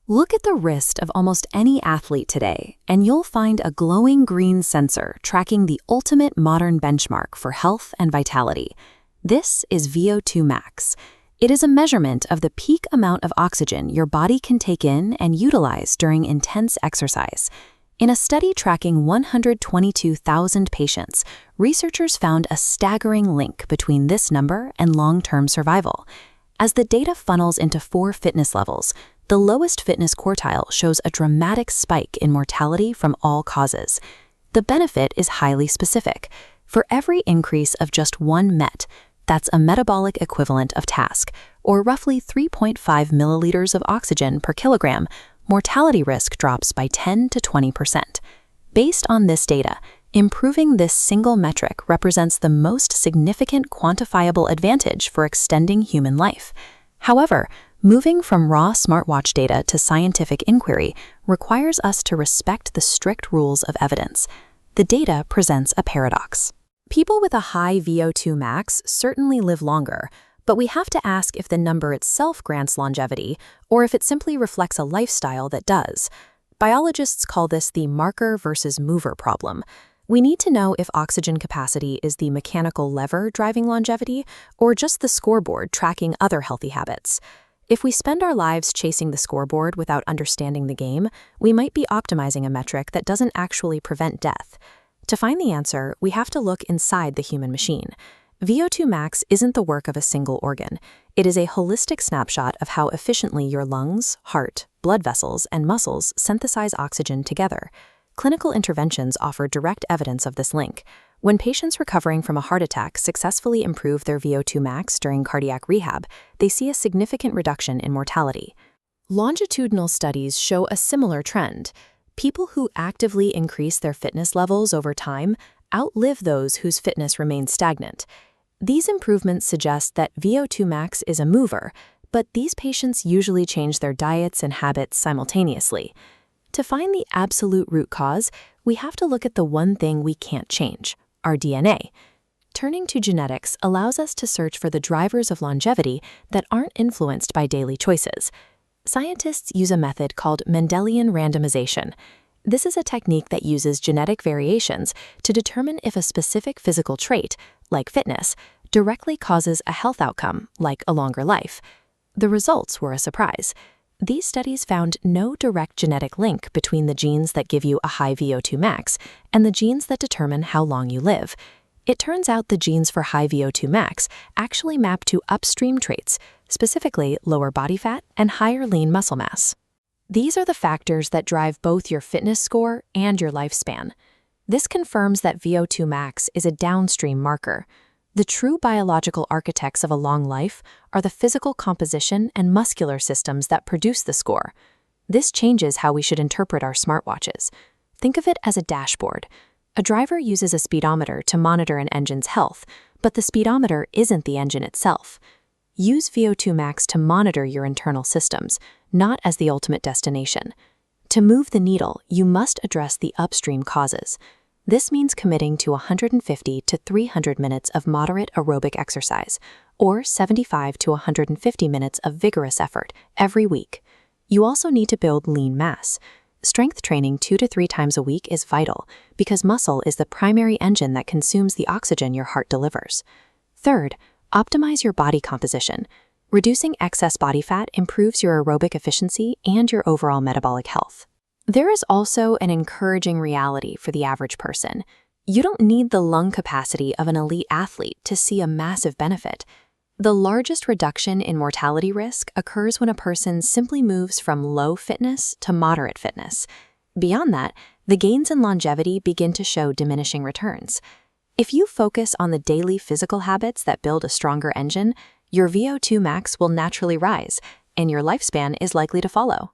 Look at the wrist of almost any athlete today, and you'll find a glowing green sensor tracking the ultimate modern benchmark for health and vitality. This is VO₂ Max. It is a measurement of the peak amount of oxygen your body can take in and utilize during intense exercise. In a study tracking 122,000 patients, researchers found a staggering link between this number and long-term survival. As the data funnels into 4 fitness levels, the lowest fitness quartile shows a dramatic spike in mortality from all causes. The benefit is highly specific. For every increase of just 1 MET, that's a metabolic equivalent of task, or roughly 3.5 milliliters of oxygen per kilogram, mortality risk drops by 10 to 20%. Based on this data, improving this single metric represents the most significant quantifiable advantage for extending human life. However, moving from raw Smartwatch data to scientific inquiry requires us to respect the strict rules of evidence. The data presents a paradox. People with a high VO₂ max certainly live longer, but we have to ask if the number itself grants longevity or if it simply reflects a lifestyle that does. Biologists call this the marker versus mover problem. We need to know if oxygen capacity is the mechanical lever driving longevity or just the scoreboard tracking other healthy habits. If we spend our lives chasing the scoreboard without understanding the game, we might be optimizing a metric that doesn't actually prevent death. To find the answer, we have to look inside the human machine. VO₂ Max isn't the work of a single organ. It is a holistic snapshot of how efficiently your lungs, heart, blood vessels, and muscles synthesize oxygen together. Clinical interventions offer direct evidence of this link. When patients recovering from a heart attack successfully improve their VO₂ max during cardiac rehab, they see a significant reduction in mortality. Longitudinal studies show a similar trend. People who actively increase their fitness levels over time outlive those whose fitness remains stagnant. These improvements suggest that VO₂ max is a mover, but these patients usually change their diets and habits simultaneously. To find the absolute root cause, we have to look at the one thing we can't change: our DNA. Turning to genetics allows us to search for the drivers of longevity that aren't influenced by daily choices. Scientists use a method called Mendelian randomization. This is a technique that uses genetic variations to determine if a specific physical trait, like fitness, directly causes a health outcome, like a longer life. The results were a surprise. These studies found no direct genetic link between the genes that give you a high VO₂ max and the genes that determine how long you live. It turns out the genes for high VO₂ max actually map to upstream traits, specifically lower body fat and higher lean muscle mass. These are the factors that drive both your fitness score and your lifespan. This confirms that VO₂ max is a downstream marker. The true biological architects of a long life are the physical composition and muscular systems that produce the score. This changes how we should interpret our smartwatches. Think of it as a dashboard. A driver uses a speedometer to monitor an engine's health, but the speedometer isn't the engine itself. Use VO₂ max to monitor your internal systems, not as the ultimate destination. To move the needle, you must address the upstream causes. This means committing to 150 to 300 minutes of moderate aerobic exercise, or 75 to 150 minutes of vigorous effort every week. You also need to build lean mass. Strength training 2 to 3 times a week is vital because muscle is the primary engine that consumes the oxygen your heart delivers. Third, optimize your body composition. Reducing excess body fat improves your aerobic efficiency and your overall metabolic health. There is also an encouraging reality for the average person. You don't need the lung capacity of an elite athlete to see a massive benefit. The largest reduction in mortality risk occurs when a person simply moves from low fitness to moderate fitness. Beyond that, the gains in longevity begin to show diminishing returns. If you focus on the daily physical habits that build a stronger engine, your VO₂ max will naturally rise, and your lifespan is likely to follow.